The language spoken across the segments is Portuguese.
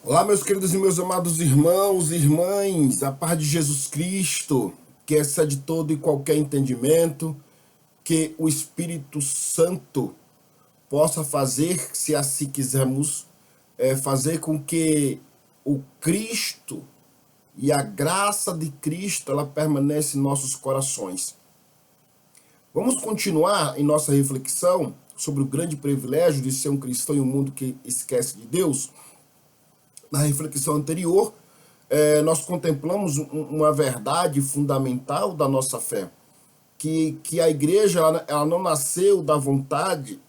Olá, meus queridos e meus amados irmãos e irmãs, a paz de Jesus Cristo, que excede todo e qualquer entendimento, que o Espírito Santo possa fazer, se assim quisermos, fazer com que o Cristo e a graça de Cristo, ela permanece em nossos corações. Vamos continuar em nossa reflexão sobre o grande privilégio de ser um cristão em um mundo que esquece de Deus. Na reflexão anterior, nós contemplamos uma verdade fundamental da nossa fé, que a igreja ela não nasceu da vontade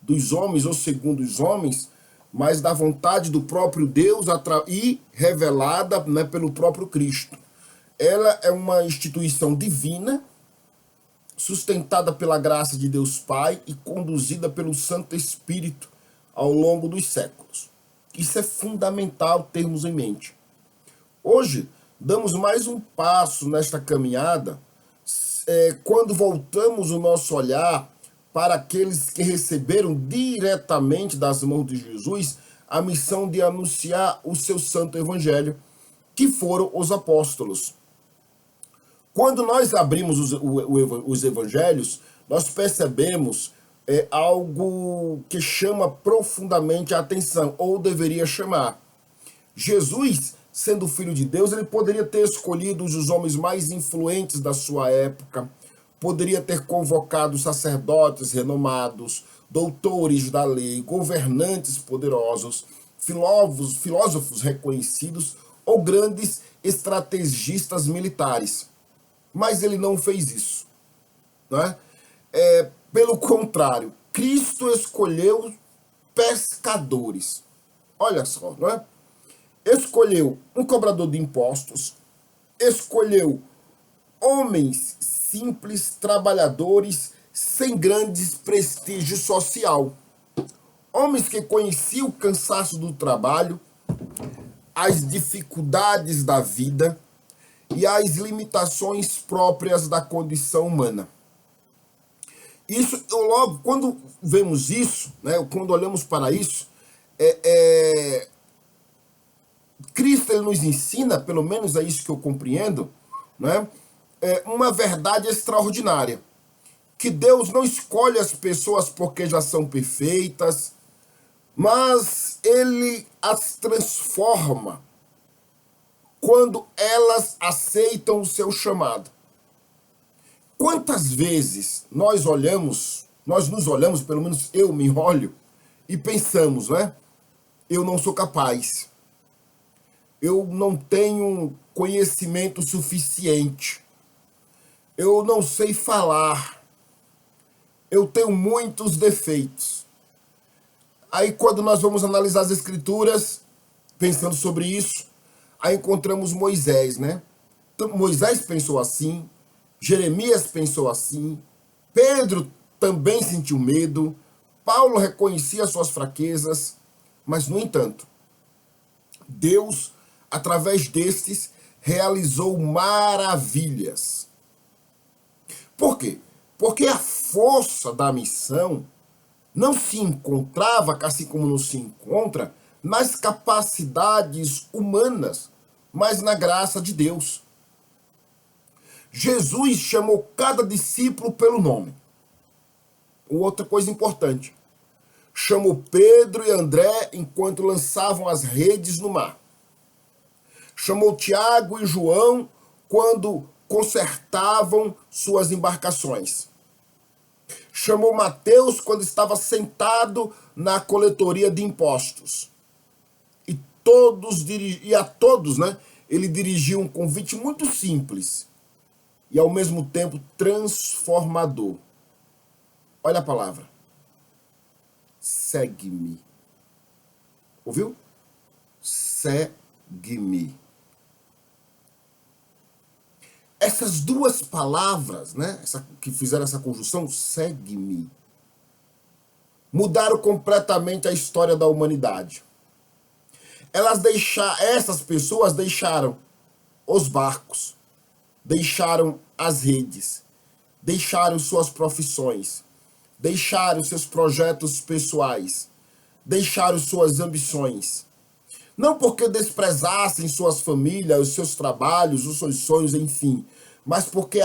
dos homens ou segundo os homens, mas da vontade do próprio Deus e revelada, né, pelo próprio Cristo. Ela é uma instituição divina, sustentada pela graça de Deus Pai e conduzida pelo Santo Espírito ao longo dos séculos. Isso é fundamental termos em mente. Hoje, damos mais um passo nesta caminhada quando voltamos o nosso olhar para aqueles que receberam diretamente das mãos de Jesus a missão de anunciar o seu santo evangelho, que foram os apóstolos. Quando nós abrimos os evangelhos, nós percebemos algo que chama profundamente a atenção, ou deveria chamar. Jesus, sendo filho de Deus, ele poderia ter escolhido os homens mais influentes da sua época, poderia ter convocado sacerdotes renomados, doutores da lei, governantes poderosos, filósofos reconhecidos ou grandes estrategistas militares. Mas ele não fez isso, né? Pelo contrário, Cristo escolheu pescadores. Olha só, não é? Escolheu um cobrador de impostos, escolheu homens simples, trabalhadores, sem grandes prestígio social. Homens que conheciam o cansaço do trabalho, as dificuldades da vida e as limitações próprias da condição humana. Isso, logo, quando vemos isso, né, quando olhamos para isso, Cristo ele nos ensina, pelo menos é isso que eu compreendo, né, uma verdade extraordinária. Que Deus não escolhe as pessoas porque já são perfeitas, mas Ele as transforma quando elas aceitam o seu chamado. Quantas vezes nós nos olhamos, pelo menos eu me olho, e pensamos, né? Eu não sou capaz. Eu não tenho conhecimento suficiente. Eu não sei falar. Eu tenho muitos defeitos. Aí quando nós vamos analisar as escrituras, pensando sobre isso, aí encontramos Moisés, né? Então, Moisés pensou assim, Jeremias pensou assim, Pedro também sentiu medo, Paulo reconhecia suas fraquezas, mas, no entanto, Deus, através destes, realizou maravilhas. Por quê? Porque a força da missão não se encontrava, assim como não se encontra, nas capacidades humanas, mas na graça de Deus. Jesus chamou cada discípulo pelo nome. Outra coisa importante, chamou Pedro e André enquanto lançavam as redes no mar. Chamou Tiago e João quando consertavam suas embarcações. Chamou Mateus quando estava sentado na coletoria de impostos. E a todos, né, ele dirigiu um convite muito simples e ao mesmo tempo transformador. Olha a palavra. Segue-me. Ouviu? Segue-me. Essas duas palavras, né, que fizeram essa conjunção, segue-me, mudaram completamente a história da humanidade. Essas pessoas deixaram os barcos, deixaram as redes, deixaram suas profissões, deixaram seus projetos pessoais, deixaram suas ambições, Não porque desprezassem suas famílias, os seus trabalhos, os seus sonhos, enfim, mas porque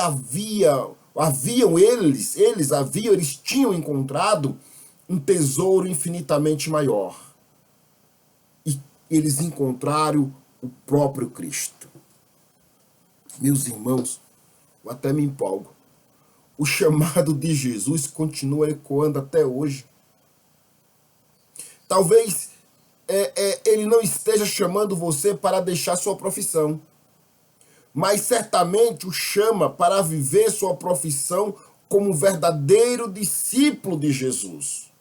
eles tinham encontrado um tesouro infinitamente maior. E eles encontraram o próprio Cristo. Meus irmãos, eu até me empolgo. O chamado de Jesus continua ecoando até hoje. Talvez ele não esteja chamando você para deixar sua profissão, mas certamente o chama para viver sua profissão como um verdadeiro discípulo de Jesus.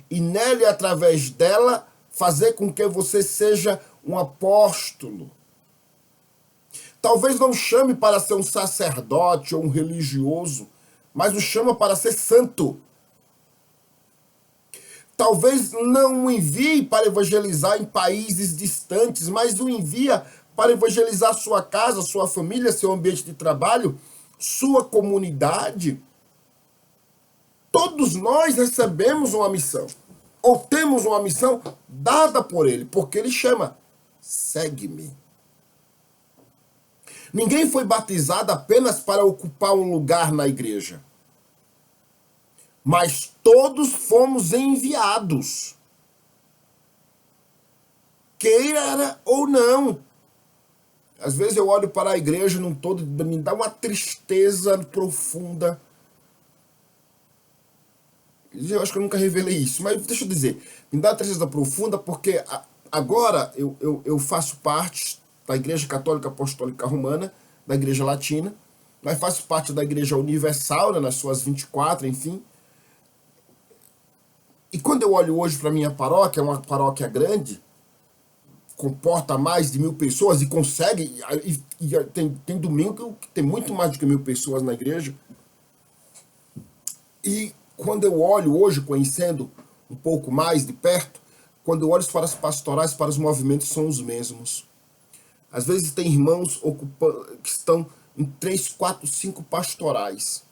E nele, através dela, fazer com que você seja um apóstolo. Talvez não chame para ser um sacerdote ou um religioso, mas o chama para ser santo. Talvez não o envie para evangelizar em países distantes, mas o envia para evangelizar sua casa, sua família, seu ambiente de trabalho, sua comunidade. Todos nós recebemos uma missão, ou temos uma missão dada por ele, porque ele chama: segue-me. Ninguém foi batizado apenas para ocupar um lugar na igreja, mas todos fomos enviados, queira ou não. Às vezes eu olho para a igreja num todo, me dá uma tristeza profunda. Eu acho que eu nunca revelei isso, mas deixa eu dizer, me dá uma tristeza profunda porque agora eu faço parte da Igreja Católica Apostólica Romana, da Igreja Latina, mas faço parte da Igreja Universal, né, nas suas 24, enfim. E quando eu olho hoje para a minha paróquia, é uma paróquia grande, comporta mais de 1.000 pessoas e consegue, tem domingo que tem muito mais do que 1.000 pessoas na igreja. E quando eu olho hoje, conhecendo um pouco mais de perto, quando eu olho para as pastorais, para os movimentos, são os mesmos. Às vezes tem irmãos que estão em 3, 4, 5 pastorais.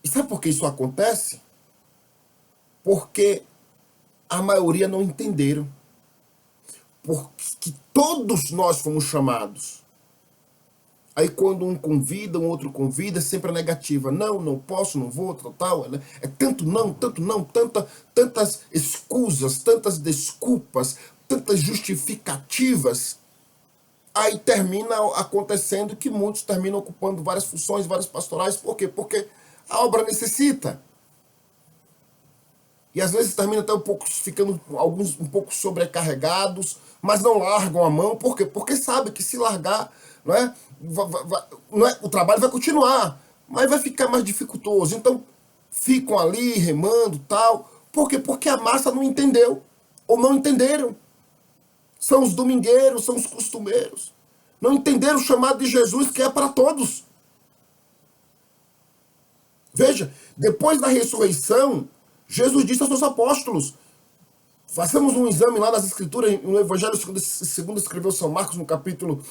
E sabe por que isso acontece? Porque a maioria não entenderam. Porque todos nós fomos chamados. Aí quando um convida, um outro convida, sempre a negativa. Não, não posso, não vou, tal. É tanto não, tantas escusas, tantas desculpas, tantas justificativas. Aí termina acontecendo que muitos terminam ocupando várias funções, várias pastorais. Por quê? Porque a obra necessita. E às vezes termina até ficando alguns um pouco sobrecarregados, mas não largam a mão. Por quê? Porque sabe que se largar, o trabalho vai continuar, mas vai ficar mais dificultoso. Então ficam ali remando, tal. Por quê? Porque a massa não entendeu, ou não entenderam. São os domingueiros, são os costumeiros. Não entenderam o chamado de Jesus, que é para todos. Veja, depois da ressurreição, Jesus disse aos seus apóstolos, façamos um exame lá nas Escrituras, no Evangelho segundo escreveu São Marcos, no capítulo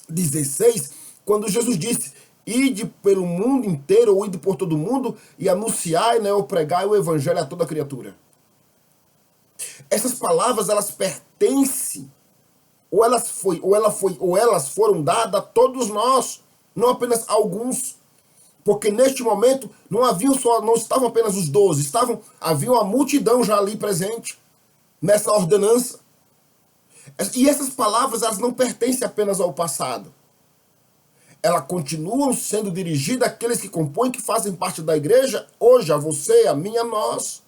16, quando Jesus disse: ide pelo mundo inteiro, ou ide por todo mundo, e anunciai, ou pregai o Evangelho a toda criatura. Essas palavras, elas pertencem, ou elas foram dadas a todos nós, não apenas a alguns. Porque neste momento não estavam apenas os 12, havia uma multidão já ali presente, nessa ordenança. E essas palavras, elas não pertencem apenas ao passado. Elas continuam sendo dirigidas àqueles que compõem, que fazem parte da igreja, hoje, a você, a mim, a nós.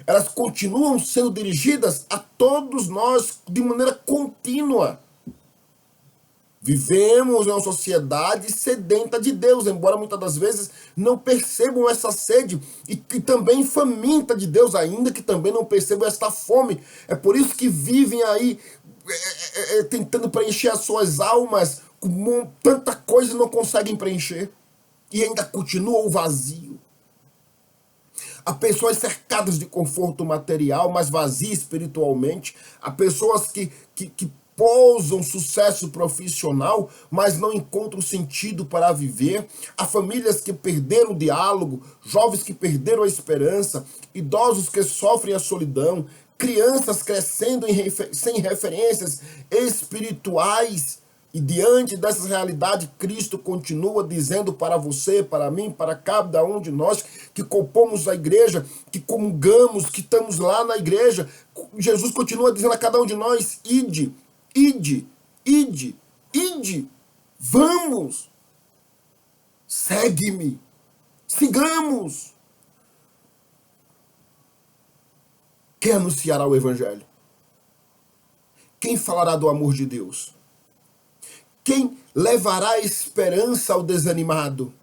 Elas continuam sendo dirigidas a todos nós de maneira contínua. Vivemos em uma sociedade sedenta de Deus, embora muitas das vezes não percebam essa sede, e também faminta de Deus, ainda que também não percebam essa fome. É por isso que vivem aí tentando preencher as suas almas com tanta coisa e não conseguem preencher. E ainda continua o vazio. Há pessoas cercadas de conforto material, mas vazias espiritualmente. Há pessoas que pousam sucesso profissional, mas não encontram sentido para viver. Há famílias que perderam o diálogo, jovens que perderam a esperança, idosos que sofrem a solidão, crianças crescendo sem referências espirituais. E diante dessa realidade, Cristo continua dizendo para você, para mim, para cada um de nós que compomos a igreja, que comungamos, que estamos lá na igreja. Jesus continua dizendo a cada um de nós: ide, ide, ide, ide, vamos, segue-me, sigamos. Quem anunciará o evangelho? Quem falará do amor de Deus? Quem levará esperança ao desanimado?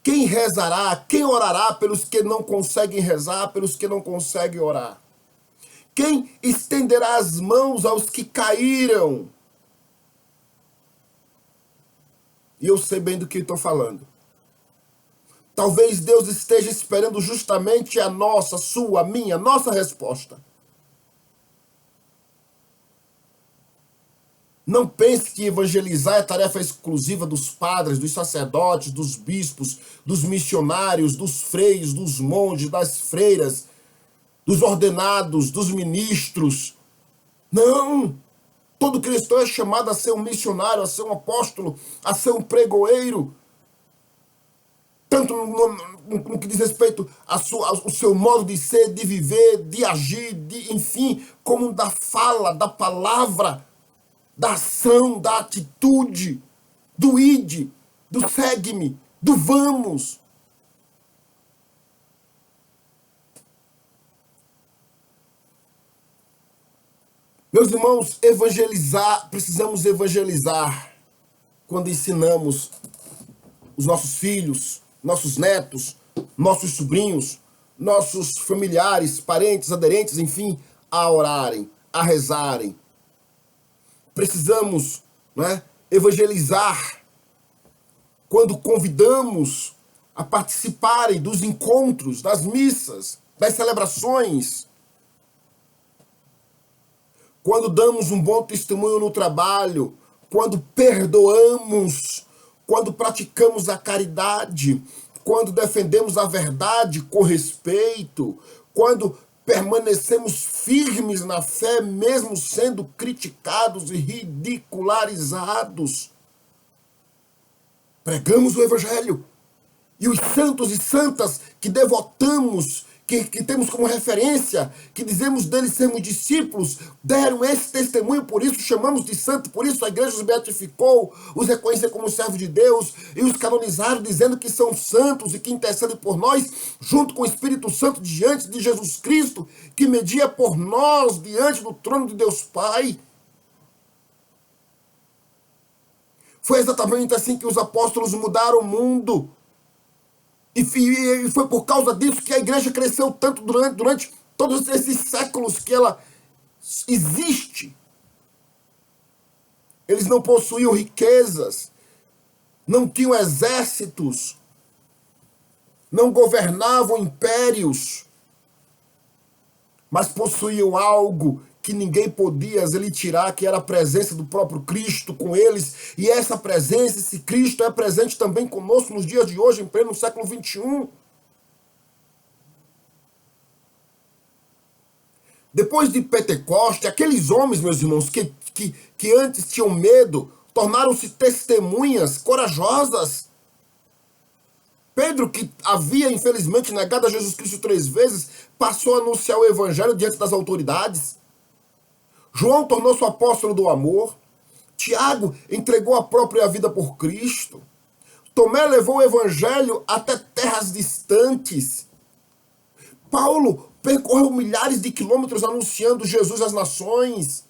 Quem rezará? Quem orará pelos que não conseguem rezar, pelos que não conseguem orar? Quem estenderá as mãos aos que caíram? E eu sei bem do que estou falando. Talvez Deus esteja esperando justamente a nossa, sua, minha, nossa resposta. Não pense que evangelizar é tarefa exclusiva dos padres, dos sacerdotes, dos bispos, dos missionários, dos freios, dos monges, das freiras, dos ordenados, dos ministros. Não! Todo cristão é chamado a ser um missionário, a ser um apóstolo, a ser um pregoeiro. Tanto no que diz respeito ao seu modo de ser, de viver, de agir, enfim, como da fala, da palavra, da ação, da atitude, do ide, do segue-me, do vamos. Meus irmãos, precisamos evangelizar quando ensinamos os nossos filhos, nossos netos, nossos sobrinhos, nossos familiares, parentes, aderentes, enfim, a orarem, a rezarem. Precisamos, evangelizar quando convidamos a participarem dos encontros, das missas, das celebrações. Quando damos um bom testemunho no trabalho, quando perdoamos, quando praticamos a caridade, quando defendemos a verdade com respeito, quando permanecemos firmes na fé, mesmo sendo criticados e ridicularizados. Pregamos o evangelho. E os santos e santas que devotamos, que temos como referência, que dizemos deles sermos discípulos, deram esse testemunho, por isso chamamos de santo, por isso a igreja os beatificou, os reconheceu como servos de Deus e os canonizaram dizendo que são santos e que intercedem por nós, junto com o Espírito Santo diante de Jesus Cristo, que media por nós diante do trono de Deus Pai. Foi exatamente assim que os apóstolos mudaram o mundo. E foi por causa disso que a igreja cresceu tanto durante todos esses séculos que ela existe. Eles não possuíam riquezas, não tinham exércitos, não governavam impérios, mas possuíam algo que ninguém podia lhe tirar, que era a presença do próprio Cristo com eles. E essa presença, esse Cristo é presente também conosco nos dias de hoje, em pleno século XXI. Depois de Pentecoste, aqueles homens, meus irmãos, que antes tinham medo, tornaram-se testemunhas corajosas. Pedro, que havia infelizmente negado a Jesus Cristo 3 vezes, passou a anunciar o evangelho diante das autoridades. João tornou-se o apóstolo do amor. Tiago entregou a própria vida por Cristo. Tomé levou o evangelho até terras distantes. Paulo percorreu milhares de quilômetros anunciando Jesus às nações,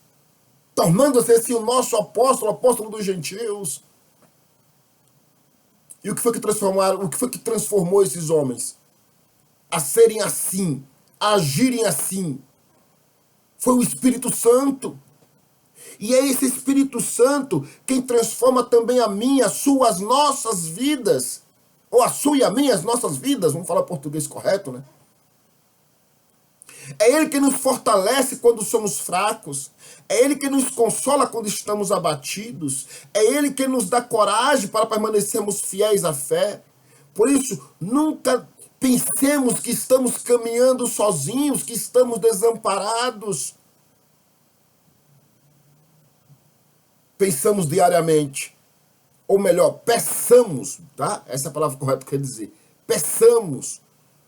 tornando-se assim o nosso apóstolo, apóstolo dos gentios. E o que foi que transformou esses homens a serem assim, a agirem assim? Foi o Espírito Santo. E é esse Espírito Santo quem transforma também a minha, as nossas vidas. Ou a sua e a minha, as nossas vidas. Vamos falar português correto, né? É Ele que nos fortalece quando somos fracos. É Ele que nos consola quando estamos abatidos. É Ele que nos dá coragem para permanecermos fiéis à fé. Por isso, nunca pensemos que estamos caminhando sozinhos, que estamos desamparados. Pensamos diariamente. Ou melhor, peçamos, tá? Essa é a palavra correta que quer dizer. Peçamos.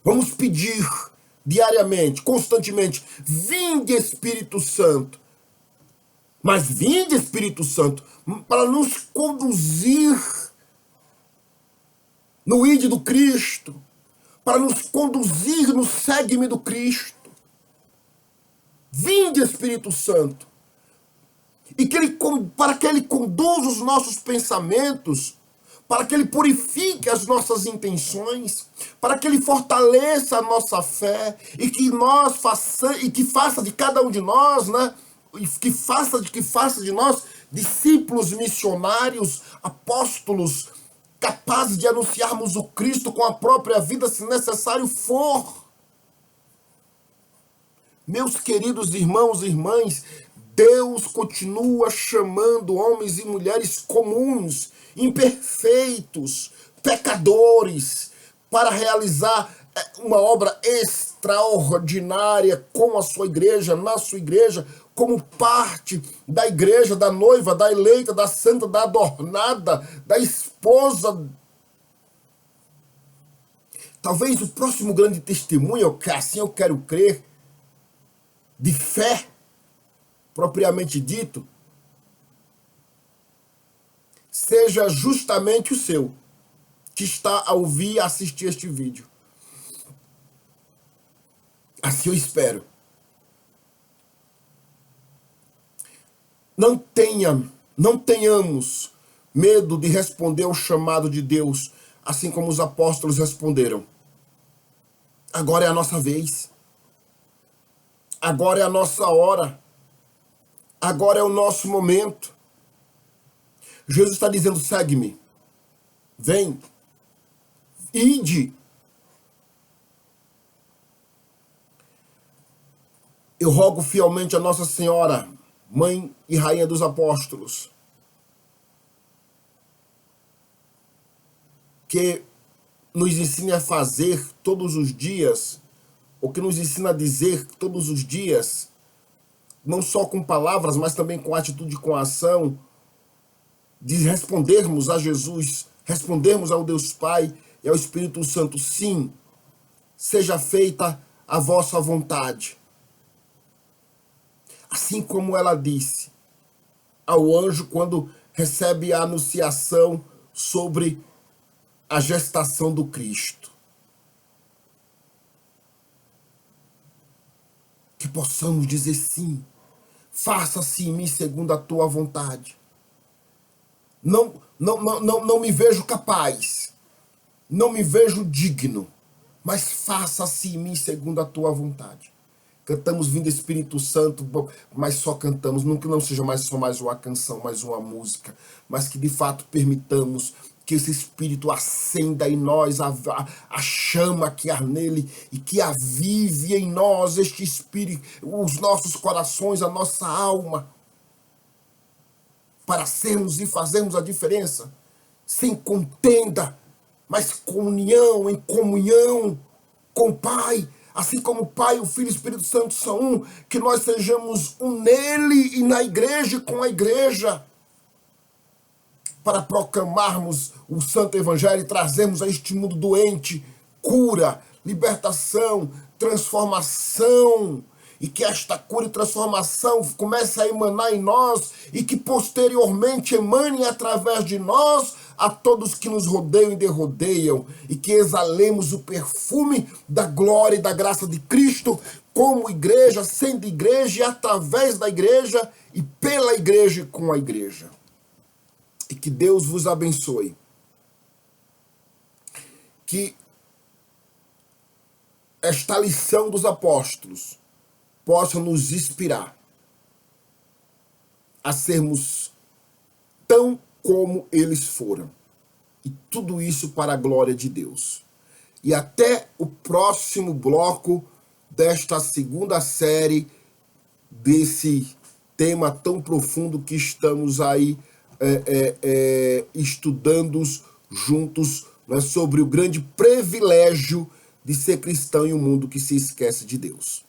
Vamos pedir diariamente, constantemente. Vinde, Espírito Santo. Mas vinde, Espírito Santo, para nos conduzir no ide do Cristo, para nos conduzir no segue-me do Cristo. Vinde, Espírito Santo, e para que Ele conduza os nossos pensamentos, para que Ele purifique as nossas intenções, para que Ele fortaleça a nossa fé, e que faça de cada um de nós, né? E que faça de nós discípulos missionários, apóstolos, capazes de anunciarmos o Cristo com a própria vida, se necessário for. Meus queridos irmãos e irmãs, Deus continua chamando homens e mulheres comuns, imperfeitos, pecadores, para realizar uma obra extraordinária com a sua igreja, na sua igreja, como parte da igreja, da noiva, da eleita, da santa, da adornada, da esposa. Talvez o próximo grande testemunho, que assim eu quero crer, de fé, propriamente dito, seja justamente o seu, que está a ouvir e assistir este vídeo. Assim eu espero. Não tenhamos medo de responder ao chamado de Deus, assim como os apóstolos responderam. Agora é a nossa vez. Agora é a nossa hora. Agora é o nosso momento. Jesus está dizendo, segue-me. Vem. Ide. Eu rogo fielmente a Nossa Senhora, Mãe e Rainha dos Apóstolos, que nos ensine a fazer todos os dias, ou que nos ensina a dizer todos os dias, não só com palavras, mas também com atitude, com ação, de respondermos a Jesus, respondermos ao Deus Pai e ao Espírito Santo, sim, seja feita a vossa vontade. Assim como ela disse ao anjo quando recebe a anunciação sobre a gestação do Cristo. Que possamos dizer sim, faça-se em mim segundo a tua vontade. Não me vejo capaz, não me vejo digno, mas faça-se em mim segundo a tua vontade. Cantamos vindo Espírito Santo, mas só cantamos, não que não seja só mais uma canção, mais uma música, mas que de fato permitamos que esse Espírito acenda em nós a chama que há nele e que avive em nós este Espírito, os nossos corações, a nossa alma, para sermos e fazermos a diferença, sem contenda, mas com união, em comunhão com o Pai, assim como o Pai, o Filho e o Espírito Santo são um, que nós sejamos um nele e na igreja e com a igreja, para proclamarmos o Santo Evangelho e trazermos a este mundo doente cura, libertação, transformação, e que esta cura e transformação comece a emanar em nós e que posteriormente emane através de nós a todos que nos rodeiam e derrodeiam, e que exalemos o perfume da glória e da graça de Cristo como igreja, sendo igreja e através da igreja e pela igreja e com a igreja. E que Deus vos abençoe. Que esta lição dos apóstolos possa nos inspirar a sermos tão como eles foram. E tudo isso para a glória de Deus. E até o próximo bloco desta segunda série desse tema tão profundo que estamos aí estudando juntos, né, sobre o grande privilégio de ser cristão em um mundo que se esquece de Deus.